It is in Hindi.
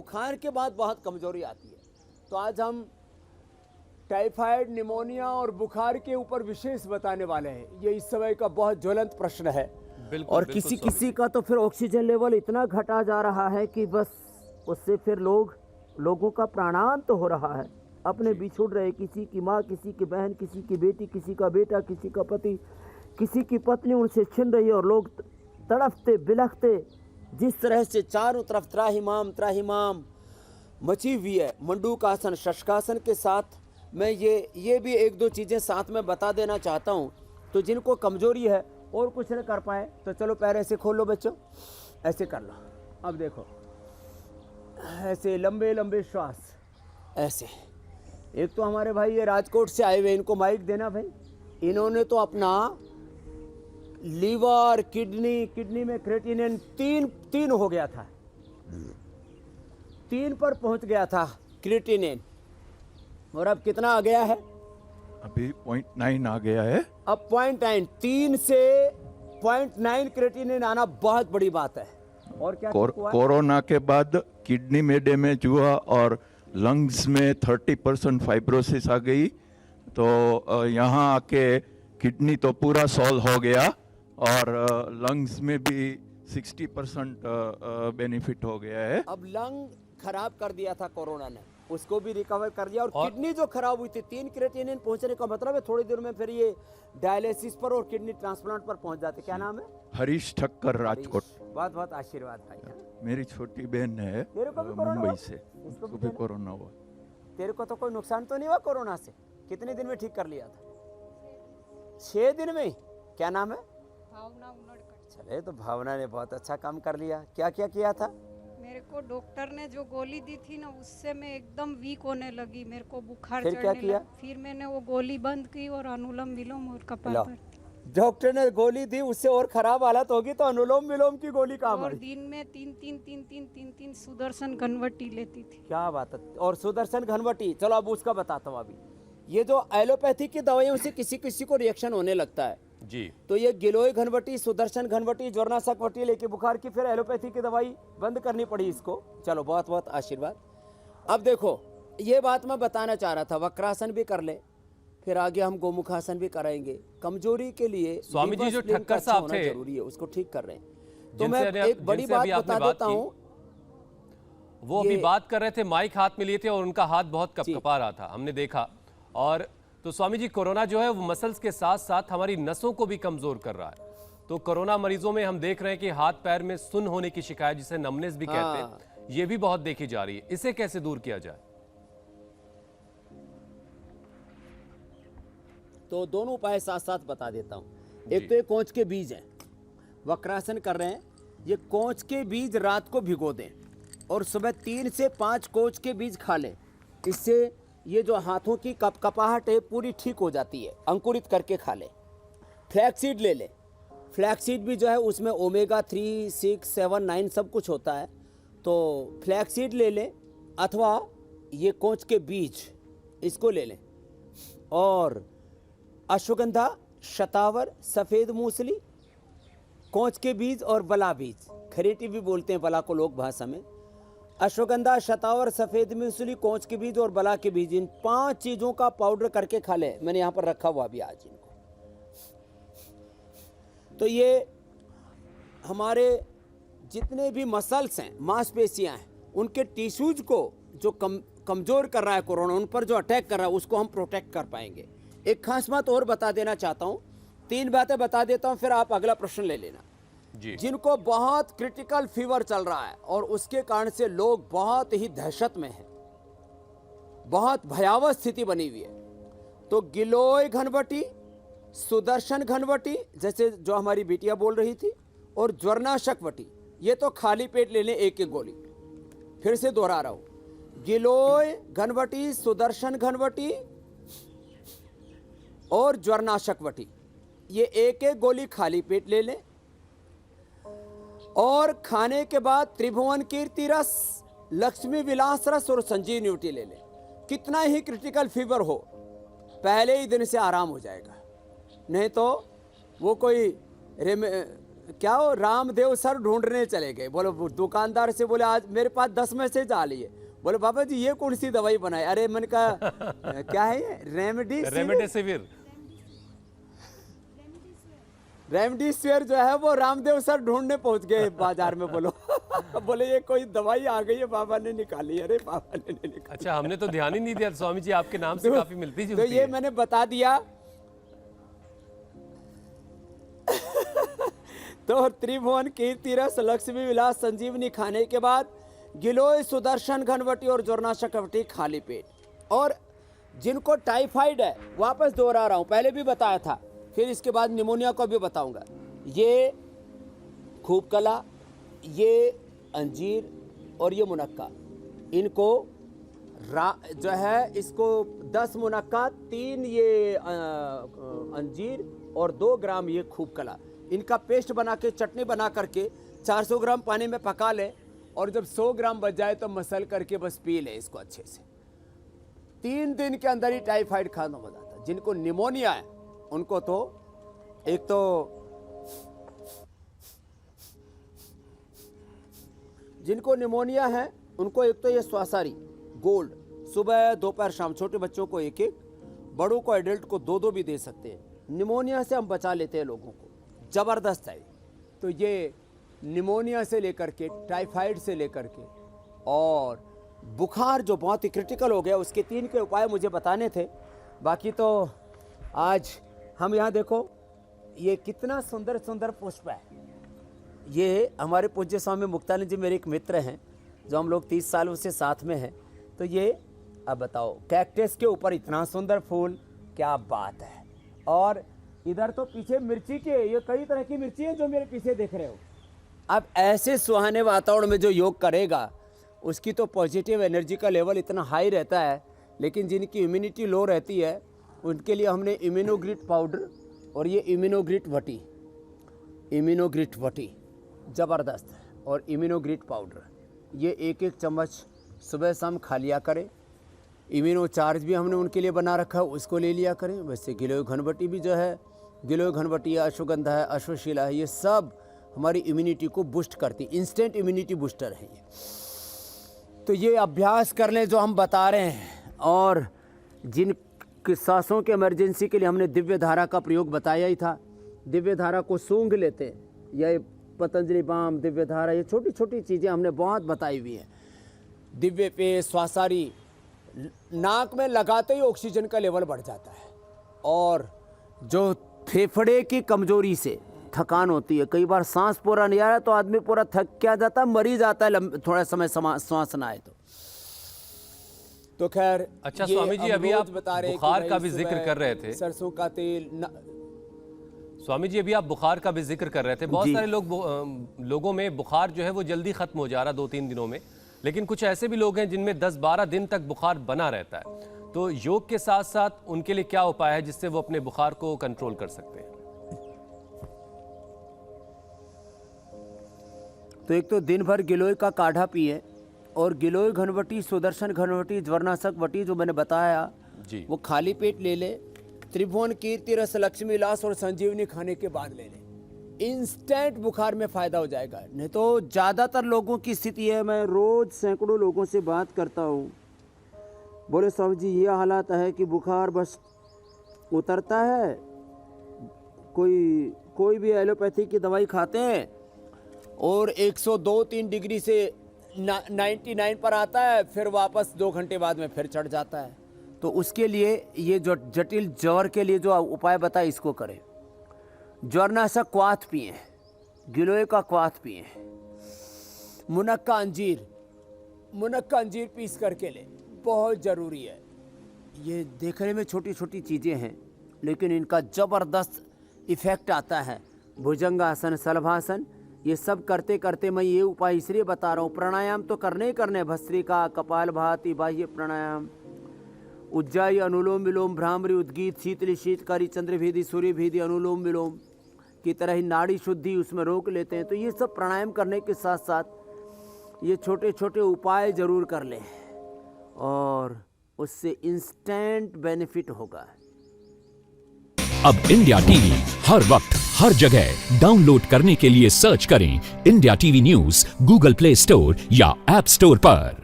बुखार के बाद बहुत कमजोरी आती है। तो आज हम टाइफाइड, निमोनिया और बुखार के ऊपर विशेष बताने वाले हैं। ये इस समय का बहुत ज्वलंत प्रश्न है। और किसी किसी का तो फिर ऑक्सीजन लेवल इतना घटा जा रहा है कि बस उससे फिर लोगों का प्राणांत हो रहा है। अपने बिछुड़ रहे, किसी की माँ, किसी की बहन, किसी की बेटी, किसी का बेटा, किसी का पति, किसी की पत्नी उनसे छिन रही है और लोग तड़फते बिलखते, जिस तरह से चारों तरफ त्राहिमाम त्राहिमाम मची हुई है। मंडूकासन, शशकासन के साथ मैं ये भी एक दो चीज़ें साथ में बता देना चाहता हूँ। तो जिनको कमजोरी है और कुछ न कर पाए तो चलो पैर ऐसे खोल लो बच्चों, ऐसे कर लो। अब देखो, ऐसे लंबे लंबे श्वास ऐसे। एक तो हमारे भाई ये राजकोट से आए हुए, इनको माइक देना भाई। इन्होंने तो अपना लीवर, किडनी में क्रेटिनिन तीन हो गया था, 3 पर पहुंच गया था क्रेटिनिन। और अब कितना आ गया है? अभी 0.9 आ गया है। अब 0.9, 3 से 0.9 क्रेटिनिन आना बहुत बड़ी बात है। और क्या कोरोना के बाद किडनी में डैमेज हुआ और लंग्स में 30% फाइब्रोसिस आ गई। तो यहाँ आके किडनी तो पूरा सॉल्व हो गया और लंग्स में भी 60% बेनिफिट हो गया है। अब लंग खराब कर दिया था कोरोना ने, उसको भी रिकवर कर दिया। और किडनी जो खराब हुई थी, 3 क्रेटिनिन पहुंचने का मतलब है थोड़ी देर में फिर ये डायलिसिस पर और किडनी ट्रांसप्लांट पर पहुंच जाते। क्या नाम है? हरीश ठक्कर, राजकोट। बहुत बहुत आशीर्वाद भाई। मेरी छोटी बहन है मुंबई से, उसको भी कोरोना हुआ। तेरे को तो कोई नुकसान तो नहीं हुआ कोरोना से? कितने दिन में ठीक कर लिया था? 6 दिन में ही। क्या नाम है? भावना उनड़कर। चले, तो भावना ने बहुत अच्छा काम कर लिया। क्या क्या किया था? मेरे को डॉक्टर ने जो गोली दी थी ना, उससे मैं एकदम वीक होने लगी, मेरे को बुखार फिर क्या चढ़ने किया? लगा। फिर मैंने वो गोली बंद की और अनुलोम विलोम और कपालभाति। डॉक्टर ने गोली दी, उससे और खराब हालत होगी तो अनुलोम विलोम की गोली काम और आई। दिन में तीन सुदर्शन घनवटी लेती थी। क्या बात है। और सुदर्शन घनवटी, चलो अब उसका बताता हूँ। अभी ये जो एलोपैथी की दवाइयों से किसी किसी को रिएक्शन होने लगता है जी, तो ये गिलोय घनवटी, सुदर्शन घनवटी, ज्वरनाशक वटी लेके बुखार की फिर एलोपैथी की दवाई बंद करनी पड़ी इसको। चलो बहुत बहुत आशीर्वाद। अब देखो, ये बात मैं बताना चाह रहा था, वक्रासन भी कर ले, फिर आगे हम गोमुखासन भी कराएंगे। कमजोरी के लिए स्वामी जी जो ठक्कर साहब थे जरूरी है, उसको ठीक कर रहे हैं। तो मैं जिनसे एक बड़ी बात बता देता हूँ। वो अभी बात कर रहे थे, माइक हाथ में लिए थे और उनका हाथ बहुत कपकपा रहा था, हमने देखा। और तो स्वामी जी, कोरोना जो है वो मसल्स के साथ साथ हमारी नसों को भी कमजोर कर रहा है। तो कोरोना मरीजों में हम देख रहे हैं कि हाथ पैर में सुन्न होने की शिकायत, जिसे नमनेस भी कहते हैं, ये भी बहुत देखी जा रही है। इसे कैसे दूर किया जाए? तो दोनों उपाय साथ साथ बता देता हूँ। एक तो ये कोंच के बीज हैं, वक्रासन कर रहे हैं, ये कोंच के बीज रात को भिगो दें और सुबह 3 से 5 कोंच के बीज खा लें। इससे ये जो हाथों की कपकपाहट है पूरी ठीक हो जाती है। अंकुरित करके खा लें। फ्लैक्सीड ले लें। फ्लैक्सीड भी जो है उसमें ओमेगा 3, 6, 7, 9 सब कुछ होता है, तो फ्लैक्सीड ले लें अथवा ये कोंच के बीज इसको ले लें। और अश्वगंधा, शतावर, सफ़ेद मूसली, कोंच के बीज और बला बीज, खरेटी भी बोलते हैं बला को लोक भाषा में। अश्वगंधा, शतावर, सफ़ेद मूसली, कोंच के बीज और बला के बीज, इन 5 चीज़ों का पाउडर करके खा ले। मैंने यहाँ पर रखा हुआ भी आज इनको। तो ये हमारे जितने भी मसल्स हैं, मांसपेशियाँ हैं, उनके टिश्यूज को जो कमज़ोर कर रहा है कोरोना, उन पर जो अटैक कर रहा है उसको हम प्रोटेक्ट कर पाएंगे। एक खास बात और बता देना चाहता हूँ, 3 बातें बता देता हूँ, फिर आप अगला प्रश्न ले लेना जी। जिनको बहुत क्रिटिकल फीवर चल रहा है और उसके कारण से लोग बहुत ही दहशत में हैं, बहुत भयावह स्थिति बनी हुई है, तो गिलोय घनवटी, सुदर्शन घनवटी, जैसे जो हमारी बिटिया बोल रही थी, और ज्वरनाशक वटी, ये तो खाली पेट ले लें एक एक गोली। फिर से दोहरा रहा हूं, गिलोय घनवटी, सुदर्शन घनवटी और ज्वरनाशक वटी, ये एक एक गोली खाली पेट ले लें। और खाने के बाद त्रिभुवन कीर्ति रस, लक्ष्मी विलास रस और संजीवनी बूटी ले लें। कितना ही क्रिटिकल फीवर हो, पहले ही दिन से आराम हो जाएगा। नहीं तो वो कोई क्या हो, रामदेव सर ढूंढने चले गए। बोले दुकानदार से बोले आज मेरे पास 10 मैसेज आ लिए। बोले बाबा जी ये कौन सी दवाई बनाई? अरे मैंने कहा क्या है ये? रेमडेसिविर। रेमडेसिविर जो है वो रामदेव सर ढूंढने पहुंच गए बाजार में। बोलो बोले ये कोई दवाई आ गई है, बाबा ने निकाली। अरे बाबा ने नहीं निकाली। अच्छा, हमने तो ध्यान ही नहीं दिया। स्वामी जी आपके नाम से काफी मिलती तो जुलती ये है। मैंने बता दिया। तो त्रिभुवन कीर्ति रस लक्ष्मी विलास संजीवनी खाने के बाद गिलोय सुदर्शन घनवटी और जोरनाशक वटी खाली पेट। और जिनको टाइफाइड है, वापस दोहरा रहा हूं, पहले भी बताया था, फिर इसके बाद निमोनिया को भी बताऊंगा। ये खूब कला, ये अंजीर और ये मुनक्का, इनको जो है इसको 10 मुनक्का, 3 ये अंजीर और 2 ग्राम ये खूब कला, इनका पेस्ट बना के चटनी बना करके 400 ग्राम पानी में पका ले और जब 100 ग्राम बच जाए तो मसल करके बस पी ले इसको अच्छे से। 3 दिन के अंदर ही टाइफाइड खत्म हो जाता है। जिनको निमोनिया है उनको तो एक तो जिनको निमोनिया है उनको एक तो ये स्वासारी गोल्ड सुबह दोपहर शाम, छोटे बच्चों को 1-1, बड़ों को एडल्ट को 2-2 भी दे सकते हैं। निमोनिया से हम बचा लेते हैं लोगों को, ज़बरदस्त है। तो ये निमोनिया से लेकर के, टाइफाइड से लेकर के और बुखार जो बहुत ही क्रिटिकल हो गया, उसके 3 के उपाय मुझे बताने थे। बाकी तो आज हम यहाँ देखो ये कितना सुंदर सुंदर पुष्प है। ये हमारे पूज्य स्वामी मुक्तानंद जी मेरे एक मित्र हैं जो हम लोग 30 सालों से साथ में हैं। तो ये अब बताओ, कैक्टस के ऊपर इतना सुंदर फूल, क्या बात है। और इधर तो पीछे मिर्ची के, ये कई तरह की मिर्ची है जो मेरे पीछे देख रहे हो। अब ऐसे सुहाने वातावरण में जो योग करेगा उसकी तो पॉजिटिव एनर्जी का लेवल इतना हाई रहता है। लेकिन जिनकी इम्यूनिटी लो रहती है उनके लिए हमने इम्यूनोग्रिट पाउडर और ये इम्यूनोग्रिट वटी ज़बरदस्त है। और इम्यूनोग्रिट पाउडर ये 1-1 चम्मच सुबह शाम खा लिया करें। इम्यूनो चार्ज भी हमने उनके लिए बना रखा है, उसको ले लिया करें। वैसे गिलोय घनवटी भी जो है, गिलोय घनवटी है, अश्वगंधा है, अश्वशिला है, ये सब हमारी इम्यूनिटी को बूस्ट करती, इंस्टेंट इम्यूनिटी बूस्टर है ये। तो ये अभ्यास कर लें जो हम बता रहे हैं। और जिन सांसों के इमरजेंसी के लिए हमने दिव्य धारा का प्रयोग बताया ही था। दिव्य धारा को सूंघ लेते हैं, यह पतंजलि बाम, दिव्य धारा, ये छोटी छोटी चीज़ें हमने बहुत बताई हुई हैं। दिव्य पे स्वासारी नाक में लगाते ही ऑक्सीजन का लेवल बढ़ जाता है। और जो फेफड़े की कमजोरी से थकान होती है, कई बार सांस पूरा नहीं आ रहा तो आदमी पूरा थक क्या जाता है, मर ही जाता है थोड़ा समय सांस ना आए तो खैर। अच्छा स्वामी जी, अभी आप बुखार का भी जिक्र कर रहे थे, सरसों का तेल स्वामी जी अभी आप बुखार का भी जिक्र कर रहे थे। बहुत सारे लोगों में बुखार जो है वो जल्दी खत्म हो जा रहा 2-3 दिनों में, लेकिन कुछ ऐसे भी लोग हैं जिनमें 10-12 दिन तक बुखार बना रहता है। तो योग के साथ साथ उनके लिए क्या उपाय है जिससे वो अपने बुखार को कंट्रोल कर सकते हैं? तो एक तो दिन भर गिलोय का काढ़ा पिए और गिलोय घनवटी, सुदर्शन घनवटी, ज्वरनाशक वटी जो मैंने बताया जी, वो खाली पेट ले ले। त्रिभुवन कीर्ति रस लक्ष्मी विलास और संजीवनी खाने के बाद ले ले, इंस्टेंट बुखार में फायदा हो जाएगा। नहीं तो ज़्यादातर लोगों की स्थिति है, मैं रोज सैकड़ों लोगों से बात करता हूँ, बोले साहब जी ये हालात है कि बुखार बस उतरता है, कोई भी एलोपैथी की दवाई खाते हैं और 102-3 डिग्री से 99 पर आता है, फिर वापस 2 घंटे बाद में फिर चढ़ जाता है। तो उसके लिए ये जो जटिल ज्वर के लिए जो उपाय बताए इसको करें। ज्वरनाशक क्वाथ पिए, गिलोय का क्वाथ पिए, मुनक्का अंजीर पीस करके ले, बहुत ज़रूरी है। ये देखने में छोटी छोटी चीज़ें हैं लेकिन इनका ज़बरदस्त इफ़ेक्ट आता है। भुजंगासन, शलभासन, ये सब करते करते मैं ये उपाय इसलिए बता रहा हूँ। प्राणायाम तो करने ही करने, भस्त्रिका, कपालभाति, बाह्य प्राणायाम, उज्जाई, अनुलोम विलोम, भ्रामरी, उद्गीत, शीतली, शीतकारी, चंद्रभेदी, सूर्यभेदी, अनुलोम विलोम की तरह ही नाड़ी शुद्धि उसमें रोक लेते हैं। तो ये सब प्राणायाम करने के साथ साथ ये छोटे छोटे उपाय ज़रूर कर लें और उससे इंस्टेंट बेनिफिट होगा। अब इंडिया टीवी हर वक्त हर जगह डाउनलोड करने के लिए सर्च करें India TV news Google play store या ऐप स्टोर पर।